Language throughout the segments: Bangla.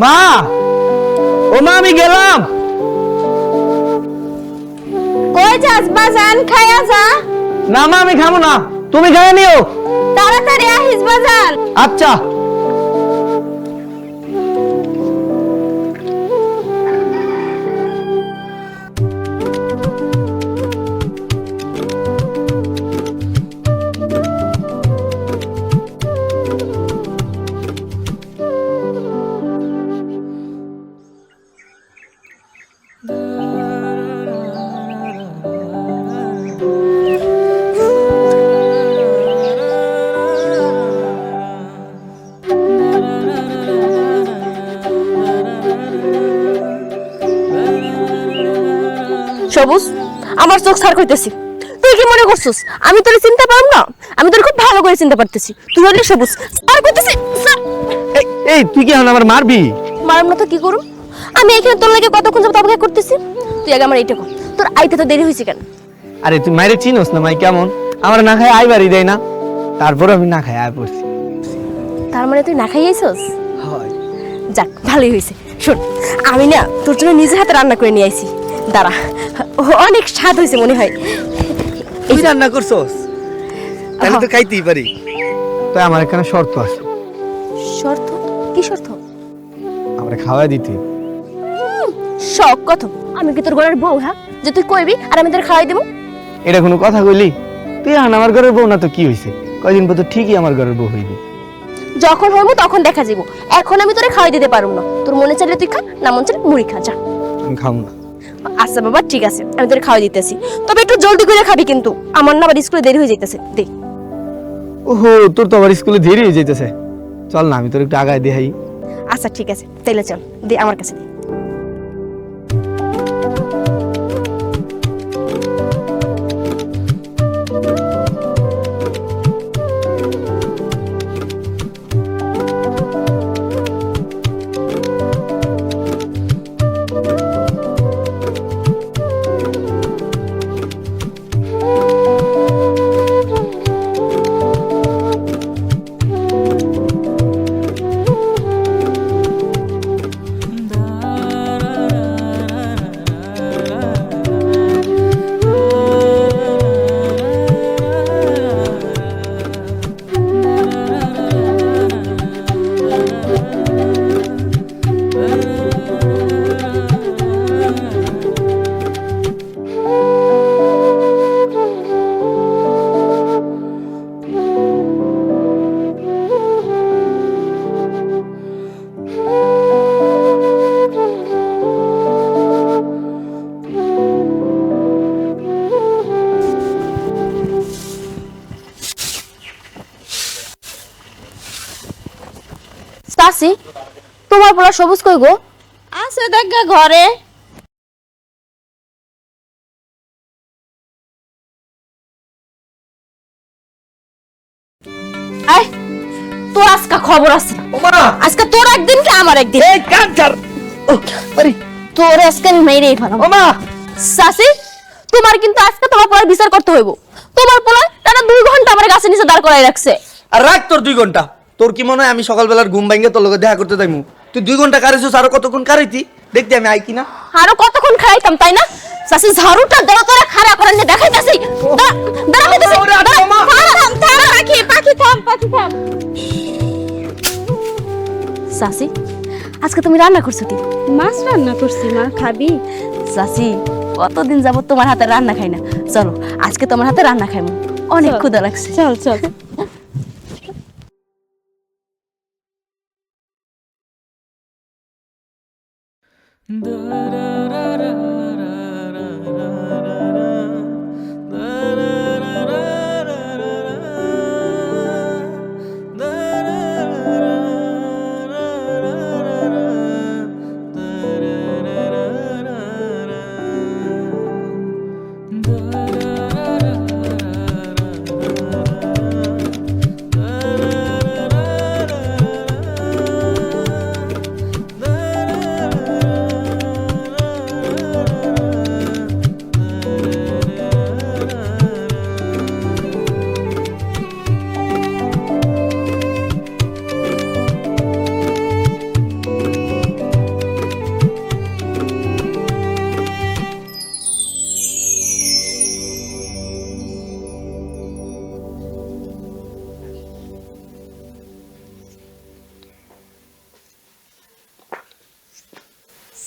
মা, ও মা, আমি গেলাম। কই যাস বাজান, খায়া যা। না মা, আমি খাবো না, তুমি খাইয়া নিও। তাড়াতাড়ি আহিস বাজান। আচ্ছা। সবুজ, আমার চোখ সার কইতেছি। তুই কি মনে করছিস আমি তোরে চিনতে পারব না? আমি তোরে খুব ভালো করে চিনতে পারতেছি। তুই হলি সবুজ, সার কইতেছি। এই তুই কি এখন আমার মারবি? মারম না তো কি করব? আমি এখানে তোর লাগে কতক্ষণ যাবত অপেক্ষা করতেছি। তুই আগে আমার এইটা কর, তোর আইতে তো দেরি হইছে কেন? আরে তুই মাইরে চিনোস না মাই কেমন? আমার না খাই আইবারই দেয় না, তারপর আমি না খাই আয় পড়ছি। তার মানে তুই না খাই আইছস? হয়। যাক, ভালোই হয়েছে। শোন, আমি না তোর জন্য নিজের হাতে রান্না করে নিয়ে আইছি। দাঁড়া, অনেক স্বাদ হয়েছে মনে হয়। তুই রান্না করছস? তাহলে তো খাইতেই পারি। তো আমার এখানে শর্ত আছে। শর্ত? কি শর্ত? আমারে খাওয়া দিতে। শখ কত? আমি কি তোর ঘরের বউ? হ্যাঁ, যে তুই কইবি আর আমি তোর খাওয়াই দেবো? এটা কোনো কথা কইলি? তুই এখন আমার ঘরের বউ না তো কি হইছে? কয়দিন পর তো ঠিকই আমার ঘরের বউ হইবি। যখন হইবো তখন দেখা যাবো। এখন আমি তোরে খাওয়াই দিতে পারবো না। তোর মনে চাইলে তুই খা, না মন চাইলে মুড়ি খা, যা। আমি খাবো না। আচ্ছা বাবা, ঠিক আছে, আমি তোরে খাওয়াই দিতেছি। তবে একটু জলদি করে খাবি কিন্তু, আমার না আবার স্কুলে দেরি হয়ে যাইতেছে। দে। ওহো, তোর তো আবার স্কুলে দেরি হয়ে যাইতেছে। চল না, আমি তোর একটু আগায় দেখাই। আচ্ছা ঠিক আছে, তাইলে চল, দে আমার কাছে দে। চাচি, তোমার বলা সবুজ কই গো? আছে দেখা ঘরে। আয়, তোর আজকে খবর আছে। আজকে তোর একদিন কি আমার একদিন। এই কাঞ্চার, ও আরে তোর আজকে আমি মেরেই ফেলাম। ওমা, চাচি, তোমার কিন্তু আজকে তোমার পড়ার বিচার করতে হইব। তোমার পোলা টানা 2 ঘন্টা আমার গাছের নিচে দাঁড় করাই রাখছে। আর রাখ তোর 2 ঘন্টা। তোর কি মনে হয় আমি সকালবেলার ঘুম ভাঙিয়ে তোর লগে দেখা করতে যাইমু? তুই 2 ঘন্টা কারেছিস, আরো কতক্ষণ কারাইতি দেখতে আমি আই কিনা। আরো কতক্ষণ খাইতাম, তাই না? চাচি, ঝাড়ুটা দাও, তোরা খাড়া করে নিয়ে দেখাইতাছি। চাচি, আজকে তুমি রান্না করছো কি? মাছ রান্না করছি মা, খাবি? চাচি, কতদিন যাবত তোমার হাতে রান্না খাই না। চলো আজকে তোমার হাতে রান্না খাইমু, অনেক ক্ষুধা লাগছে। চল চল।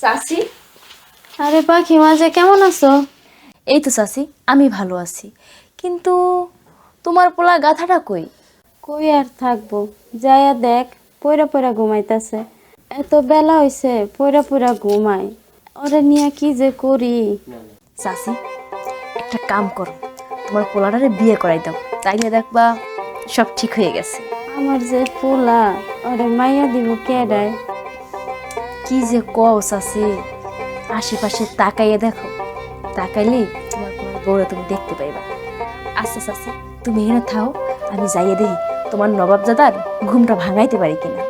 চাচি, আরে পাখি মাঝে কেমন আছো? এই তো চাচি, আমি ভালো আছি, কিন্তু তোমার পোলা গাথাটা কই? কই আর থাকবো, যাইয়া দেখ পয়রা পয়রা ঘুমাইতেছে। এত বেলা হইছে পয়রা পয়রা ঘুমাই, ওরে নিয়ে কি যে করি। চাচি, একটা কাম করো, তোমার পোলাটারে বিয়ে করাই দাও, তাইলে দেখবা সব ঠিক হয়ে গেছে। আমার যে পোলা, ওরে মাইয়া দিব কেডায়? কি যে কও চাচি, আশেপাশে তাকাইয়ে দেখো, তাকাইলে তোমার পোলার বউরা তুমি দেখতে পাইবা। আচ্ছা চাচি, তুমি এখানে থাও, আমি যাইয়ে দেখি তোমার নবাবজাদার ঘুমটা ভাঙাইতে পারি কিনা।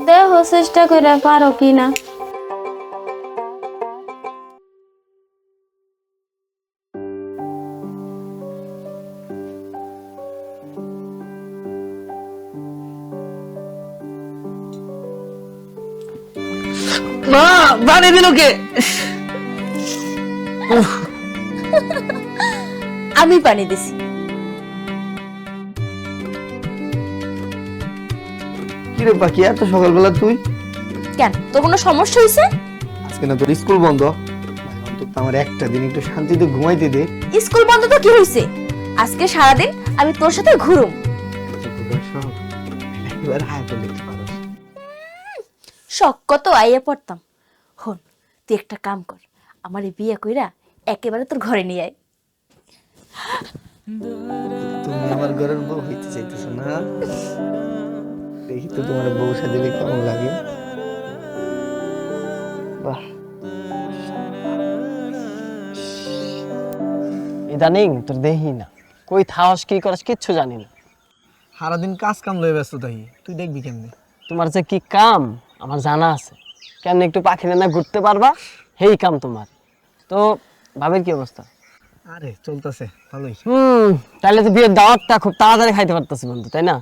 দেহ চেষ্টা করে পারো কিনা। মা বানিয়ে দিল কে? আমি পানি দিছি। কিরে পাখি, এত সকালবেলা তুই? কেন, তোর কোনো সমস্যা হয়েছে? আজকে না তোর স্কুল বন্ধ, অন্তত আমার একটা দিন একটু শান্তিতে ঘুমাইতে দে। স্কুল বন্ধ তো কি হয়েছে, আজকে সারাদিন আমি তোর সাথে ঘুরুম। এবার হায় তো লিখতে পারোস। শখ কত আইয়ে পড়তাম। হন, তুই একটা কাম কর, আমার এই বিয়ে কইরা একেবারে তোর ঘরে নিয়ে আয়। তুমি আমার ঘরের বউ হইতে চাইতেছো না? দেখি তো তোমার বউ সাজিলে কেমন লাগে। বাহ, ইদানিং তোর দেহি না, কই থাওস কি করস কিচ্ছু জানি না। সারাদিন কাজ কাম লয়ে ব্যস্ত থাকি, তুই দেখবি কেমনে? তোমার যে কি কাম আমার জানা আছে, কেমনে একটু পাখি না ঘুরতে পারবা, সেই কাম তোমার। তো ভাবের কি অবস্থা? আরে চলতেছে ভালোই। তাহলে তো বিয়ের দাওয়াতটা খুব তাড়াতাড়ি খাইতে পারতেছি বন্ধু, তাই না?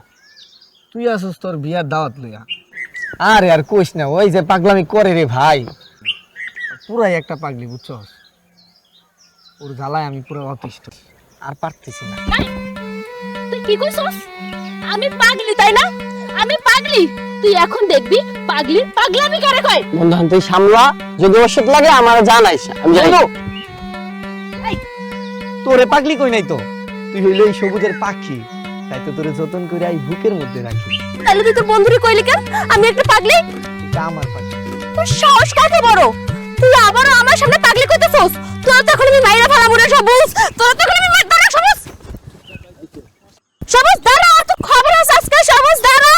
তুই আসিস তোর বিয়ার দাওয়াত লইয়া। আরে আর কইস না, ওই যে পাগলামি করে রে ভাই, পুরাই একটা পাগলি বুঝছস। ওর জ্বালায় আমি পুরো অতিষ্ঠ, আর পারতেছি না। তুই কি কইছস? আমি পাগলি তাই না? আমি পাগলি? তুই এখন দেখবি পাগলির পাগলামি করে কয়। বন্ধু তুই সামলা, যদি ওষুধ লাগে আমার জানাইস, আমি যাই। তোরে পাগলি কই নাই তো, তুই হইলো এই সবুজের পাখি, তাই তো তোরে যতন করে এই বুকের মধ্যে রাখি। তাহলে তুই তোর বন্ধুরে কইলি কেন আমি একটা পাগলি? এটা আমার পাখি। তোর সাহস কাকে বড়, তুই আবারও আমার সামনে পাগলি কইতেছস? তোর তো এখন আমি মাইরা ফেলাবো রে সবুজ, তোর তো এখন আমি দাঁড়া সবুজ, সবুজ দাঁড়া, তো খবর আছে আজকে, সবুজ দাঁড়া।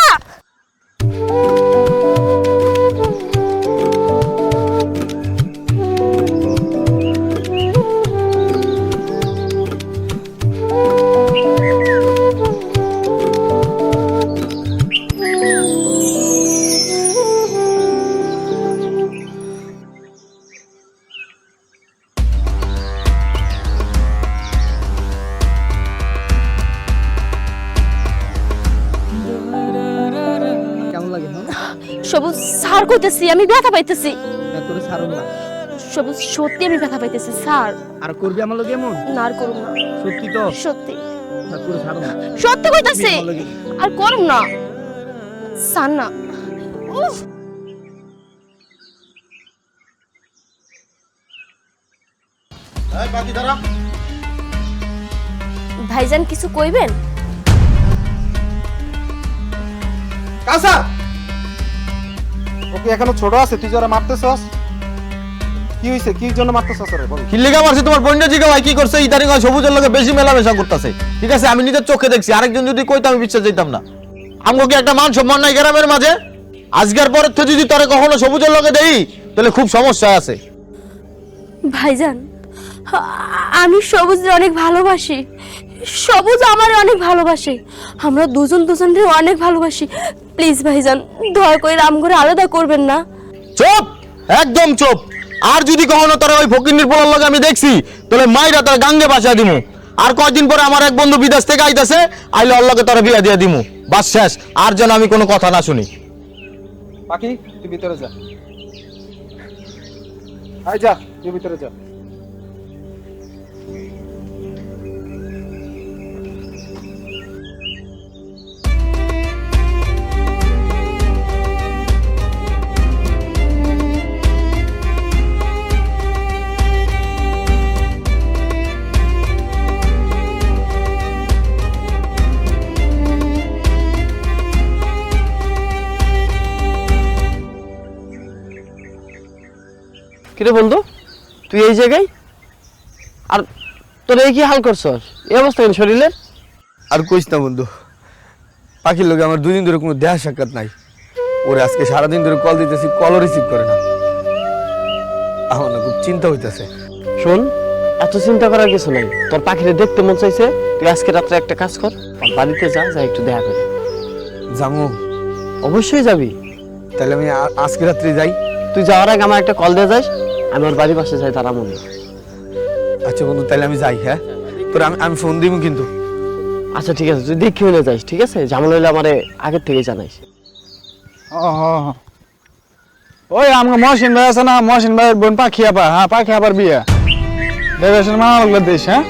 কেমন লাগে? সবুজ স্যার কইতেছি, আমি ব্যথা পাইতেছি। না তোরে ছাড়ুন না। সবুজ সত্যি আমি ব্যথা পাইতেছি স্যার। আর করবি আমার লগে এমন? না আর করুম না, সত্যি তো? সত্যি না তোরে ছাড়ুন না। সত্যি কইতাছি, আমার লগে। আর করুম না স্যার না। উফ, ভাইজান কিছু কইবেন? কাসা ওকে এখনো ছোট আছে, তুই যারা মারতেছস কি হইছে? কি জন্য মারতেছস রে বল? কিল্লিগা মারছে তোমার বন্যা জিগা ভাই কি করছে ইদানিং হয় সবুজের লগে বেশি মেলামেশা করতেছে। ঠিক আছে, আমি নিজের চোখে দেখছি, আরেকজন যদি কইতো আমি বিশ্বাস দিতাম না। আমগো কি একটা মান সম্মান নাই গ্রামের মাঝে? আজকের পরের থেকে যদি তোরে কখনো সবুজের লগে দেই তাহলে খুব সমস্যা আছে। ভাইজান, আমি সবুজকে অনেক ভালোবাসি, সবুজ আমার অনেক ভালোবাসে, আমরা দুজন দুজনকে অনেক ভালোবাসি। প্লিজ ভাইজান, দয়া করে রাম করে আলাদা করবেন না। চুপ, একদম চুপ। আর যদি কখনো তোরে ওই ফকিন্নির পোলার লগে আমি দেখছি তাহলে মাইরা তোর গাঙ্গে বাসা দিমু। আর কয়দিন পরে আমার এক বন্ধু বিদেশ থেকে আইতাছে, আইলে ওর লগে তোরে বিয়া দিয়ে দিমু। বাস শেষ, আর যেন আমি কোনো কথা না শুনি। পাখি তুই ভিতরে যা, আই যা, তুই ভিতরে যা। কিরে বন্ধু, তুই এই জায়গায়? আর তোর এই কি হাল করছস? এই অবস্থা কেন শরীরের? আর কইস না বন্ধু, পাখির লোকে আমার 2 দিন ধরে কোনো দেখা সাক্ষাৎ নাই। ওরে আজকে সারাদিন ধরে কল দিতেছি, কলও রিসিভ করে না। আমার না খুব চিন্তা হইতেছে। শোন, এত চিন্তা করার কিছু নাই। তোর পাখিরে দেখতে মন চাইছে, তুই আজকে রাত্রে একটা কাজ কর, ওর বাড়িতে যা একটু দেখা কর। জামু? অবশ্যই যাবি। তাহলে আমি আজকে রাত্রে যাই। তুই যাওয়ার আগে আমার একটা কল দিয়ে যাস, আমি ওর বাড়ির পাশে যাই তারা মনে। আচ্ছা বন্ধু, তাহলে আমি যাই। হ্যাঁ, তোর আমি ফোন দিব কিন্তু। আচ্ছা ঠিক আছে, তুই দেখি হলে যাইস, ঠিক আছে? ঝামেলা হইলে আমারে আগের থেকেই জানাইস। ওই আমার মহসিন ভাই আছে না, মহসিন ভাইয়ের বোন পাখি আপা। হ্যাঁ, পাখি আপার বিয়ে দেবেশের মা লাগলো দেশ। হ্যাঁ,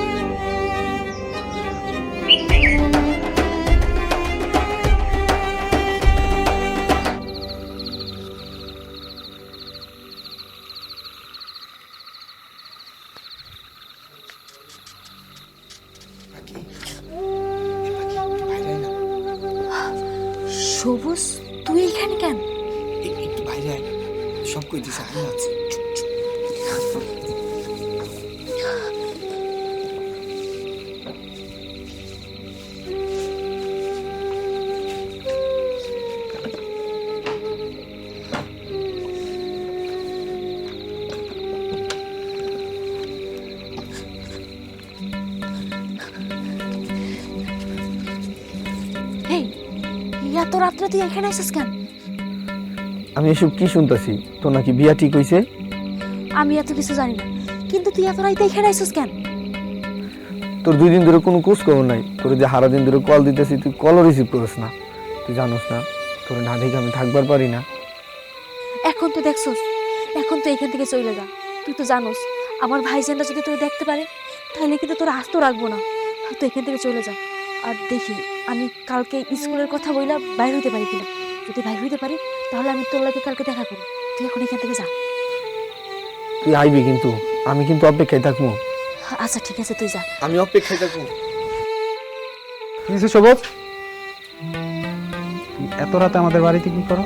সবুজ, তুই এখানে কেন? একটু বাইরে আয়, সব কই দিছে। আমি আছি। এই, এত রাত্রে তুই এখানে আছিস কেন? আমি এসব কি শুনতেছি? তো নাকি বিয়া ঠিক হইছে? আমি এত কিছু জানি না, কিন্তু তুই এত রাইতে এখানে আছিস কেন? তোর 2 দিন ধরে কোনো খোঁজ খবর নাই। তোর যে সারা দিন ধরে কল দিতেছি, তুই কলও রিসিভ করিস না। তুই জানোস না, তোর না দেখে আমি থাকবার পারি না। এখন তো দেখছস, এখন তো এখান থেকে চলে যা। তুই তো জানোস আমার ভাইজানরা যদি তোর দেখতে পারে তাহলে কিন্তু তোর আস্ত রাখবো না। তো এখান থেকে চলে যা। আর দেখি আমি কালকে স্কুলের কথা বইলা বাইর হইতে পারি কিনা। যদি বাইর হইতে পারি তাহলে আমি তোর লাগে কালকে দেখা করি। তুই এখন এখান থেকে যা। তুই আইবি কিন্তু, আমি কিন্তু অপেক্ষায় থাকবো। আচ্ছা ঠিক আছে, তুই যা। আমি অপেক্ষায় থাকবো। কিছু সবুজ, তুমি এত রাতে আমাদের বাড়িতে কি করো?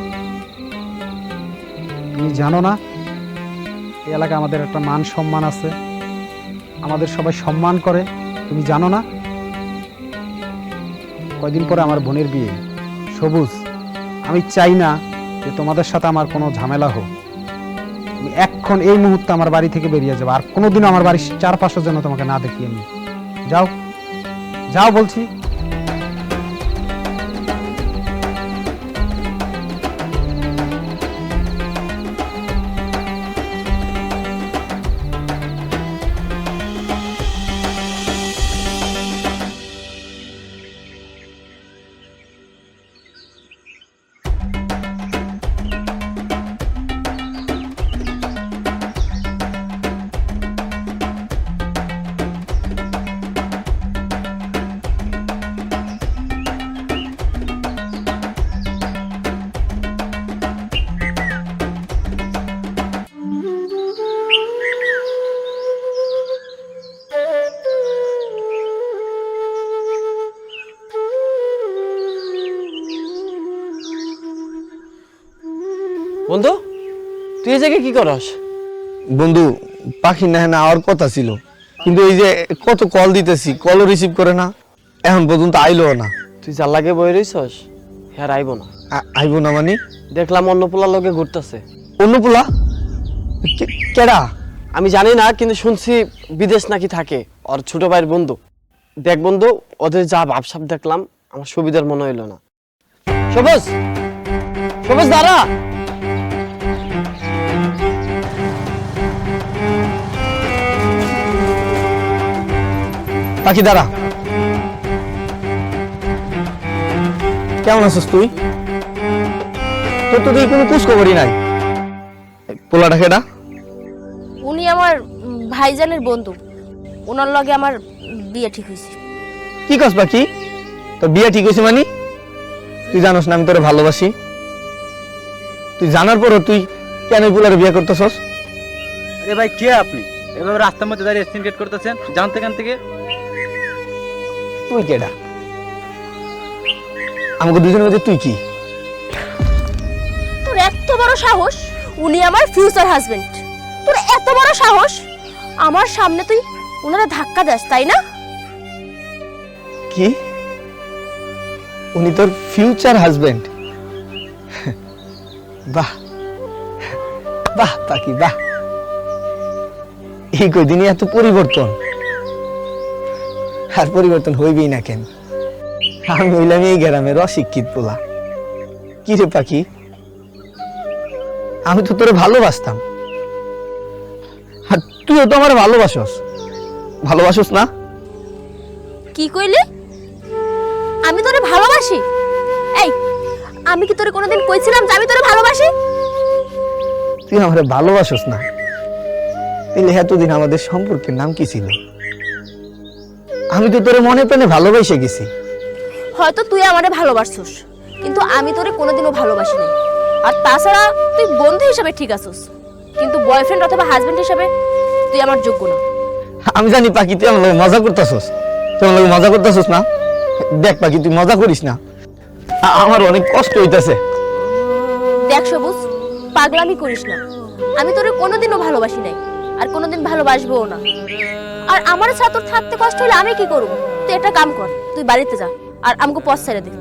তুমি জানো না এই এলাকায় আমাদের একটা মান সম্মান আছে, আমাদের সবাই সম্মান করে। তুমি জানো না? কয়দিন পরে আমার বোনের বিয়ে। সবুজ, আমি চাই না যে তোমাদের সাথে আমার কোনো ঝামেলা হোক। তুমি এখন এই মুহূর্তে আমার বাড়ি থেকে বেরিয়ে যাবে, আর কোনোদিনও আমার বাড়ির চারপাশে যেন তোমাকে না দেখি আমি। যাও, যাও বলছি। বন্ধু, তুই এই জায়গায় কি করস? বন্ধু, পাখি না আওয়ার কথা ছিল, কিন্তু এই যে কত কল দিতেছি, কলও রিসিভ করে না। এখন পর্যন্ত আইলো না। তুই যার লাগে বই রইছস, হ্যাঁ আইবো না। আইবো না মানে? দেখলাম অন্য পোলার লগে ঘুরতেছে। অন্য পোলা? কেডা? আমি জানি না, কিন্তু শুনছি বিদেশ নাকি থাকে, ওর ছোট ভাইয়ের বন্ধু। দেখ বন্ধু, ওদের যা ভাবসাব দেখলাম আমার সুবিধার মনে হইলো না। সবুজ, সবুজ দাঁড়া। পাখি দাঁড়া। কেমন আছিস তুই? তোর তো তুই কোনো খোঁজ খবরই নাই। পোলাটা কেডা? উনি আমার ভাইজানের বন্ধু। ওনার লগে আমার বিয়ে ঠিক হয়েছে। কি কস পাখি? তোর বিয়ে ঠিক হয়েছে মানে? তুই জানোস না আমি তোরে ভালোবাসি। তুই জানার পরও তুই কেন পোলারে বিয়ে করতেছস? আরে ভাই, কে আপনি এভাবে রাস্তার মধ্যে দাঁড়িয়ে সিনকেট করতেছেন? জানতে কেন থেকে? তুই কেডা? আমাকে দুজনের মধ্যে তুই কি? তোর এত বড় সাহস! উনি আমার ফিউচার হাজবেন্ড। তোর এত বড় সাহস, আমার সামনে তুই ওনারা ধাক্কা দেস, তাই না? কি? উনি তোর ফিউচার হাজবেন্ড? বাহ বাহ পাখি বাহ, এই কদিনই এত পরিবর্তন। আর পরিবর্তন হইবেই না কেন? আমি হইলাম এই গ্রামের অশিক্ষিত পোলা। কি রে পাখি, আমি তো তোরে ভালোবাসতাম, আর তুইও তো আমার ভালোবাসস না? কি কইলি? আমি তোরে ভালোবাসি? এই, আমি কি তোরে কোনোদিন কইছিলাম যে আমি তোরে ভালোবাসি? তুই আমার ভালোবাসস না, তাহলে এতদিন আমাদের সম্পর্কের নাম কি ছিল? আমি তো তোরে মনে প্রাণে ভালোবাসে গেছি। হয়তো তুই আমারে ভালোবাসছিস, কিন্তু আমি তোরে কোনোদিনও ভালোবাসি নাই। আর তাছাড়া তুই বন্ধু হিসেবে ঠিক আছিস, কিন্তু বয়ফ্রেন্ড অথবা হাজবেন্ড হিসেবে তুই আমার যোগ্য না। আমি জানি পাখি, তুই আমার লগে মজা করতেছস, তুই আমার লগে মজা করতেছস না? দেখ পাখি, তুই মজা করিস না, আমার অনেক কষ্ট হইতাছে। দেখ সবুজ, পাগলামি করিস না। আমি তোরে কোনোদিনও ভালোবাসি নাই, আর কোনোদিন ভালোবাসবোও না। আর আমার ছাড়া তোর থাকতে কষ্ট হলে আমি কি করব? তুই একটা কাম কর, তুই বাড়িতে যা আর আমাকে পথ ছেড়ে দে।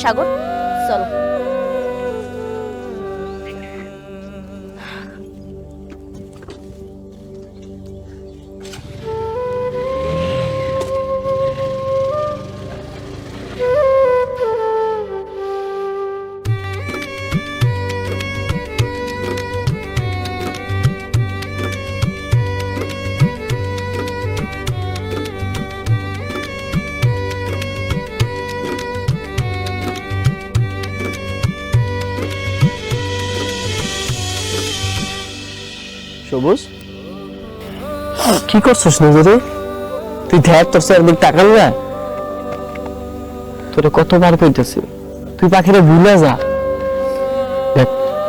সাগর, চলো। সবুজ, কি করছিস নিজেরে? তুই দেখ তোর চারদিক তাকাল না। তোরে কতবার কইতেছি তুই পাখিরে ভুলে যা। দেখ,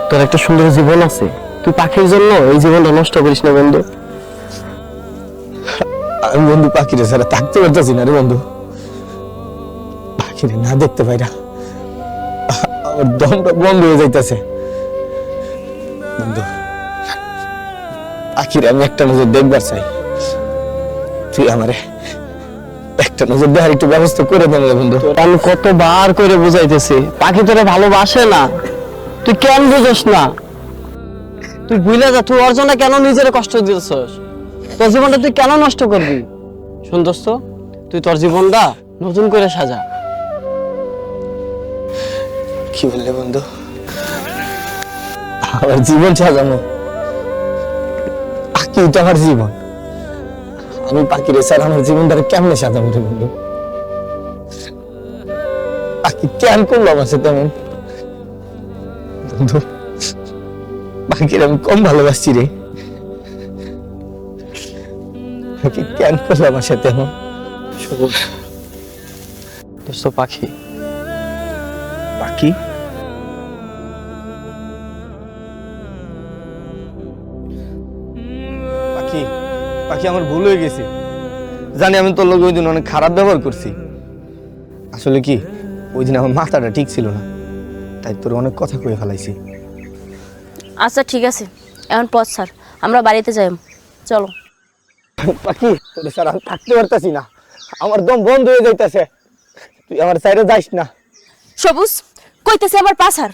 তোর একটা সুন্দর জীবন আছে, তুই পাখির জন্য এই জীবনটা নষ্ট করিস না বন্ধু। আমি বন্ধু পাখিরে ছাড়া থাকতে পারতেছি না রে বন্ধু। পাখিরে না দেখতে পাই না, আমার দমটা বন্ধ হয়ে যাইতেছে বন্ধু। পাখিরে আমি একটা নজর দেখবার চাই, তুই আমারে একটা নজর দেওয়ার একটু ব্যবস্থা করে দেন রে বন্ধু। আমি কতবার করে বুঝাইতেছি পাখি তোরে ভালোবাসে না, তুই কেন বুঝস না? তুই ভুলে যা, তুই ওর জন্য কেন নিজের কষ্ট দিতেছস? তোর জীবনটা তুই কেন নষ্ট করবি? শুন দোস্ত, তুই তোর জীবনটা নতুন করে সাজা। কি বললে বন্ধু? আমার জীবন সাজানো? পাখি তো আমার জীবন, আমি পাখিরে ছাড়া আমার জীবনটাকে কেমনে সাজাবো রে বন্ধু? পাখি কেন করলো আমার সাথে তেমন? বন্ধু, পাখির আমি কম ভালোবাসছি রে। পাখি কেন করলো আমার সাথে তেমন? সবুজ দোস্ত, পাখি পাখি পাখি পাখি আমার ভুল হয়ে গেছে, জানি আমি তোর লগে ওই দিন অনেক খারাপ ব্যবহার করছি। আসলে কি, ওই দিন আমার মাথাটা ঠিক ছিল না, তাই তোর অনেক কথা কয়ে ফেলাইছি। আচ্ছা ঠিক আছে, এখন পথ ছাড়, আমরা বাড়িতে যাই। চলো। পাখি, তোর স্যার আমি থাকতে পারতাছি না, আমার দম বন্ধ হয়ে যাইতাছে, তুই আমার সাইডে যাইস না। সবুজ, কইতেছে আমার পাছার,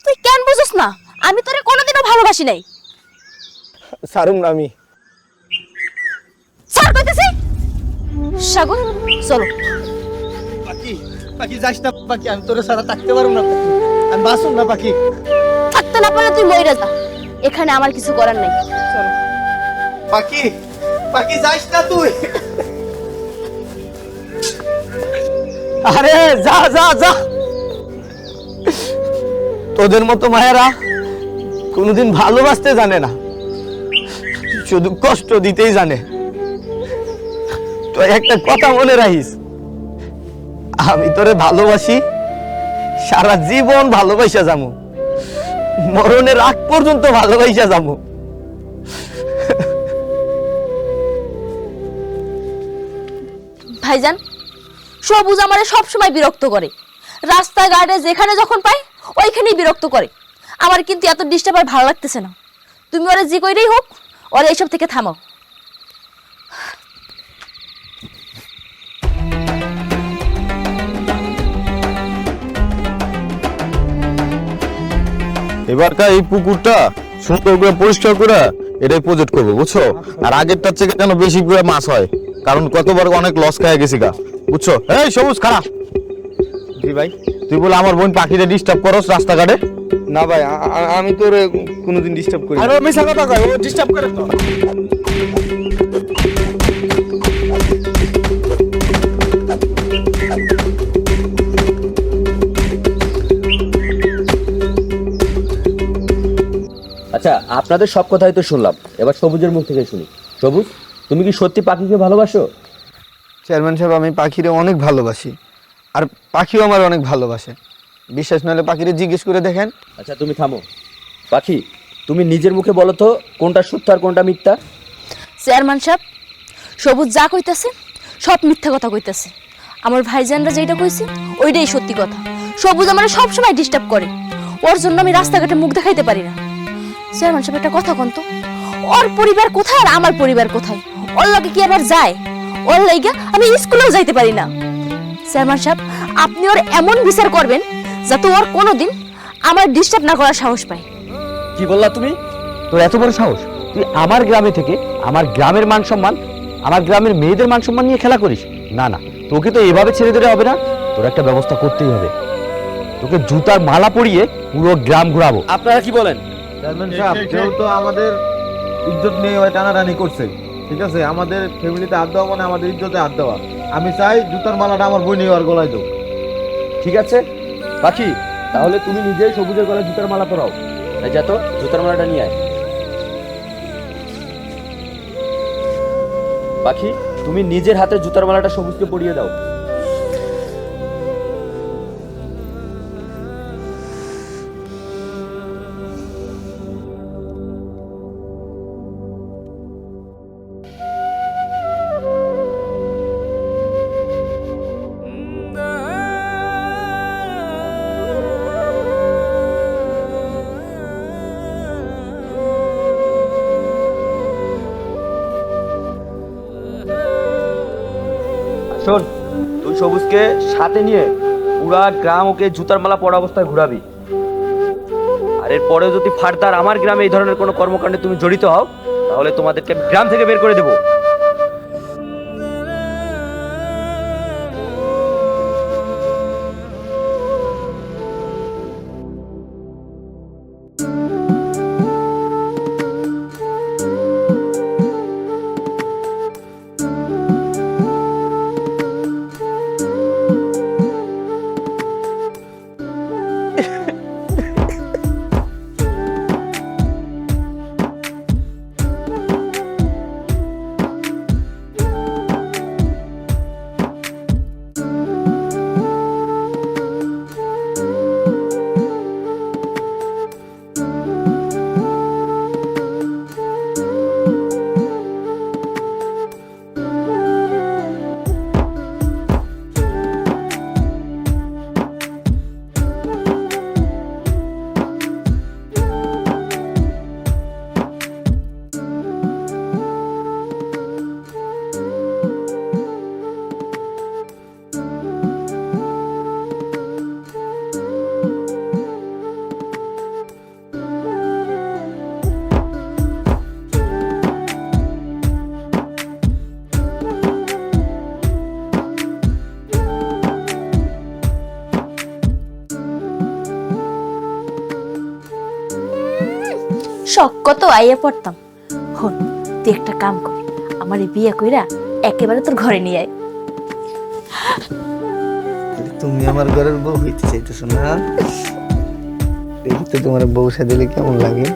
তুই কেন বুঝছ না? আমি তোরে কোনোদিনও ভালোবাসি নাই। সারুম না আমি। ছাড় কইতেছি। সাগর, চলো। পাখি পাখি যাইস না পাখি, আমি তোর সারা থাকতে পারবো না পাখি, আমি বাসুম না পাখি। থাকতে না পারলে তুই মইরা যা, এখানে আমার কিছু করার নাই। চলো। পাখি পাখি যাইস না তুই। আরে যা যা যা, তোদের মতো মায়েরা কোনোদিন ভালোবাসতে জানে না, শুধু কষ্ট দিতেই জানে। তো একটা কথা মনে রাখিস, আমি তোরে ভালোবাসি, সারা জীবন ভালোবাসা যাবো, মরণের আগ পর্যন্ত ভালোবাসা যাবো। ভাইজান, সবুজ আমারে সবসময় বিরক্ত করে, রাস্তাঘাটে যেখানে যখন পাই ওইখানেই বিরক্ত করে। আমার কিন্তু এত ডিস্টার্ব আর ভালো লাগতেছে না। তুমি ওরা যে কইরেই হোক ওর এইসব থেকে থামাও। এবারকার এই পুকুরটা সুন্দর করে পরিষ্কার করে এটাই প্রজেক্ট করবো, বুঝছো? আর আগেরটার থেকে যেন বেশি করে মাছ হয়, কারণ কতবার অনেক লস খায় গেছি গা, বুঝছো? এই সবুজ খারাপ, জি ভাই। তুই বলে আমার বোন পাখিটা ডিস্টার্ব করস রাস্তাঘাটে? না ভাই, আমি তো ওরে কোনোদিন ডিস্টার্ব করি না। আরে মিছা কথা কয়, ও ডিস্টার্ব করে তো। আচ্ছা, আপনাদের সব কথাই তো শুনলাম, এবার সবুজের মুখ থেকে শুনি। সবুজ, তুমি কি সত্যি পাখিকে ভালোবাসো? চেয়ারম্যান সাহেব, আমি পাখিরে অনেক ভালোবাসি, আর পাখিও আমার অনেক ভালোবাসে। বিশ্বাস নইলে পাখিরে জিজ্ঞেস করে দেখেন। আচ্ছা তুমি থামো। পাখি, তুমি নিজের মুখে বলো তো কোনটা সত্য আর কোনটা মিথ্যা? চেয়ারম্যান সাহেব, সবুজ যা কইতাছে সব মিথ্যা কথা কইতাছে। আমার ভাইজানরা যেটা কইছে ওইটাই সত্যি কথা। সবুজ আমার সব সময় ডিস্টার্ব করে, ওর জন্য আমি রাস্তাঘাটে মুখ দেখাইতে পারি না। চেয়ারম্যান সাহেব, একটা কথা কোন তো, ওর পরিবার কোথায় আর আমার পরিবার কোথায়? ওর লগে কি আবার যায়? ওর লাইগা আমি স্কুলেও যাইতে পারি না। চেয়ারম্যান সাহেব, আপনি ওর এমন বিচার করবেন যাতে ওর কোনোদিন আমার ডিস্টার্ব না করার সাহস পায়। কি বললা তুমি? তোর এত বড় সাহস, তুই আমার গ্রামে থেকে আমার গ্রামের মান সম্মান, আমার গ্রামের মেয়েদের মান সম্মান নিয়ে খেলা করিস? না না, তোকে তো এভাবে ছেড়ে দিলে হবে না, তোর একটা ব্যবস্থা করতেই হবে। তোকে জুতার মালা পরিয়ে পুরো গ্রাম ঘুরাবো। আপনারা কি বলেন? চেয়ারম্যান সাহেব, যেহেতু আমাদের ইজ্জত নিয়ে ওই টানাটানি করছে, ঠিক আছে, আমাদের ফ্যামিলিতে হাত দেওয়া মানে আমাদের ইজ্জতে হাত দেওয়া। আমি চাই জুতার মালাটা আমার বই নিয়ে আর গলায় দেবো। ঠিক আছে পাখি, তাহলে তুমি নিজেই সবুজের গলায় জুতার মালা পরাও। এই যা তো, জুতার মালাটা নিয়ে আয়। পাখি, তুমি নিজের হাতে জুতার মালাটা সবুজকে পরিয়ে দাও। শোন, তুই সবুজকে সাথে নিয়ে পুরা গ্রাম ওকে জুতার মালা পরা অবস্থায় ঘুরাবি। আর এরপরে যদি ফার্দার আমার গ্রামে এই ধরনের কোনো কর্মকাণ্ডে তুমি জড়িত হও, তাহলে তোমাদেরকে আমি গ্রাম থেকে বের করে দেবো। শখ কত আইয়া পড়তাম। হন, তুই একটা কাম কর, আমার এই বিয়ে কইরা একেবারে তোর ঘরে নিয়ে আয়। তুমি আমার ঘরের বউ হইতে চাইতেছো না? দেখি তো তোমার বউ সাদিলে কেমন লাগে।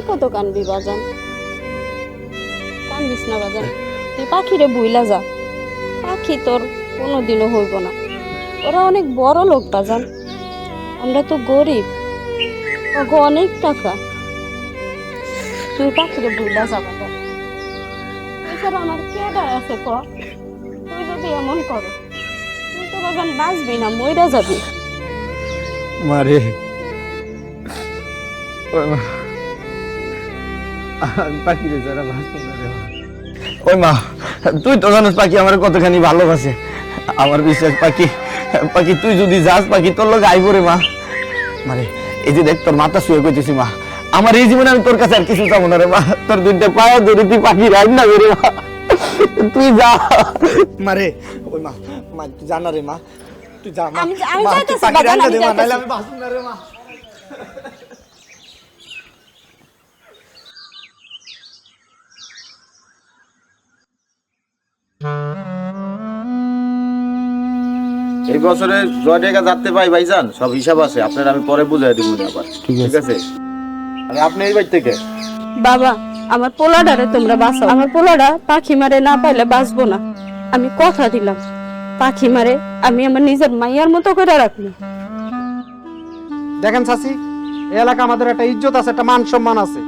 কত কানবি বাজান? কান্দিস না বাজান, তুই পাখিরে বুইলা যা। পাখি তোর কোনোদিনও হইব না, ওরা অনেক বড় লোক বাজান, আমরা তো গরিব, ওগো অনেক টাকা। তুই পাখিরে বুইলা যা বাজান। এছাড়া আমার কেডা আছে ক? তুই যদি এমন করো তুই তো বাজান বাঁচবি না, মইরা যাবি। মারে ওই মা, আমি পাখিরে যারা বাঁচতাম না রে মা। ওই মা, তুই তো জানিস পাখি আমার কতখানি ভালোবাসে। আমার বিশ্বাস পাখি, পাখি তুই যদি যাস পাখি তোর লোক আইব রে মা। মারে এই যে দেখ তোর মাথা শুয়ে কইতেছি মা, আমার এই জীবনে আমি তোর কাছে আর কিছু চাবো না রে মা। তোর দুইটা পায়ে ধরে তুই পাখি রাইন না রে মা, তুই যা মারে। ওই মা, মা তুই জানা রে মা, তুই যা মা। আমি মা, তুই যাইতেছি পাখি বাজান, রাইন না আমি দে মা, নাইলে যাইতেছি। আমি বাঁচব না রে মা। এই বছরে জয় টাকা যাতে পাই ভাইজান, সব হিসাব আছে, আপনার আমি পরে বুঝাই দিব আবার, ঠিক আছে? আরে আপনি এই বাড়ি থেকে বাবা, আমার পোলাডারে তোমরা বাঁচাও। আমার পোলাডা পাখি মারে না পাইলে বাঁচবো না। আমি কথা দিলাম, পাখি মারে আমি আমার নিজের মাইয়ার মতো করে রাখবো। দেখেন চাচি, এই এলাকা আমাদের একটা ইজ্জত আছে, একটা মান সম্মান আছে।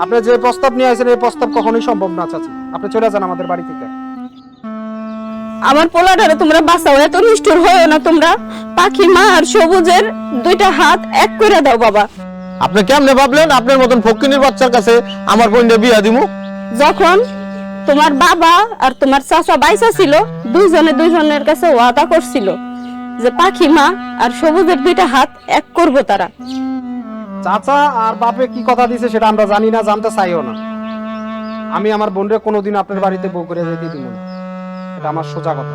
আপনি যে প্রস্তাব নিয়ে আসেন এই প্রস্তাব কখনোই সম্ভব না চাচি, আপনি চলে যান আমাদের বাড়ি থেকে। আমার পোলাডারে তোমরা বাঁচাও, এত নিষ্ঠুর হয়েও না তোমরা। পাখি মা আর সবুজের দুইটা হাত এক করে দাও বাবা। আপনি কেমনে ভাবলেন আপনার মতন ফকিনীর বাচ্চার কাছে আমার বোনটা বিয়া দিমু? যখন তোমার বাবা আর তোমার চাচা বাইসা ছিল, দুইজনের কাছে ওয়াদা করছিল যে পাখি মা আর সবুজের দুইটা হাত এক করবো তারা। চাচা আর বাপে কি কথা দিছে সেটা আমরা জানি না, জানতে চাইও না। আমি আমার বোনরে কোনোদিন আপনার বাড়িতে বউ করে যেতে দিব না, এটা আমার সোজা কথা।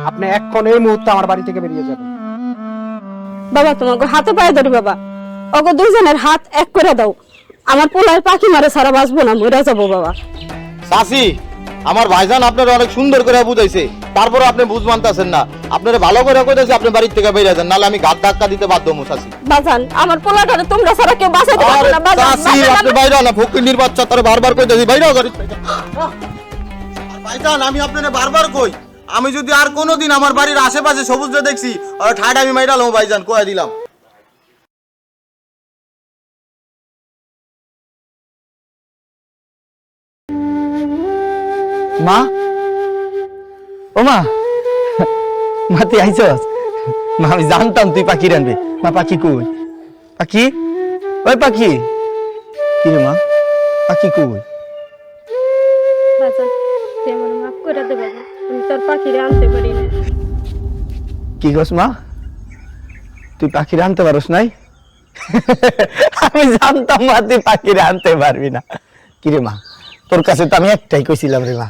আপনি এক্ষণ এই মুহূর্তে আমার বাড়ি থেকে বেরিয়ে যাবেন। বাবা তোমাকে হাতে পায়ে ধরি বাবা, ওগো দুইজনের হাত এক করে দাও। আমার পোলায় পাখি মারে সারা বাঁচবো না, মরে যাবো বাবা। চাচি, আমার ভাইজান আপনার অনেক সুন্দর করে বুঝাইছে, তারপরে আপনি বুঝ মানতেছেন না। আপনারা ভালো করে কইতাছি আপনি বাড়ি থেকে বেরিয়ে যান, নাহলে আমি ঘাট ধাক্কা দিতে বাধ্য হবো। চাচি, বাজান, আমার পোলাটারে তোমরা সারা কেউ বাঁচাইতে পারবে না বাজান। চাচি আপনি বাইরে না, ফকিনীর বাচ্চা, তারে বারবার কইতাছি বাইরে গাড়ি। ভাইজান আমি আপনারে বারবার কই, আমি যদি আর কোনোদিন আমার বাড়ির আশেপাশে সবুজে দেখছি আর ঠাডা আমি মাইরালাম ভাইজান, কয়ে দিলাম। মা, ও মা, মা তুই আইছস? মা আমি জানতাম তুই পাখি রানবি। মা পাখি কই? পাখি, ওই পাখি, কি রে মা, পাখি কই? বাজান, তুই আমার মাফ করে দে বাবা, আমি তোর পাখিরে আনতে পারি না। কি কস মা, তুই পাখি আনতে পারস নাই? আমি জানতাম মা তুই পাখি আনতে পারবি না। কি রে মা, তোর কাছে তো আমি একটাই কইছিলাম রে মা,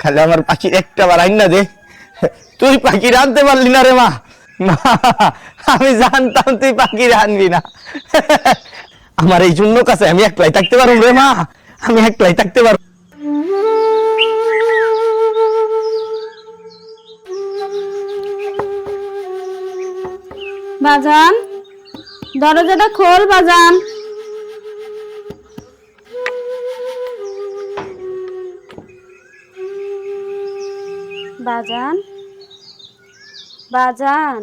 খালি আমার পাখি একটা বার আইন না দে। তুই পাখি আনতে পারলি না রে মা। মা, আমি জানতাম তুই পাখি আনবি না। আমার এই জন্য কাছে আমি একলাই থাকতে পারবো রে মা, আমি একলাই থাকতে পারবো। বাজান, দরজাটা খোল বাজান। বাজান, বাজান,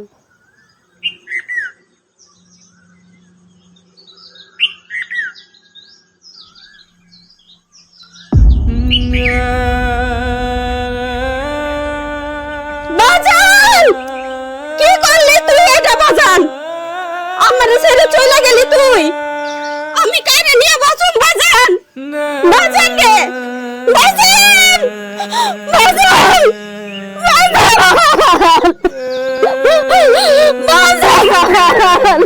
বাজান, কি করলি তুই এটা বাজান? আমারে ছেড়ে চলে গেলি তুই, আমি কারে নিয়ে বাঁচুম বাজান? বাজান রে, বাজান, বাজান, বাজান, বাজান।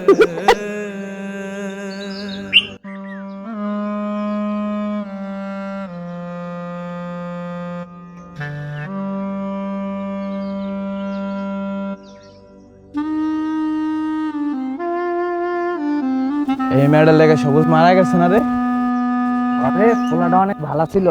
এই মেয়েটার লেগে সবুজ মারা গেছে না রে? আরে পোলাটা অনেক ভালো ছিল,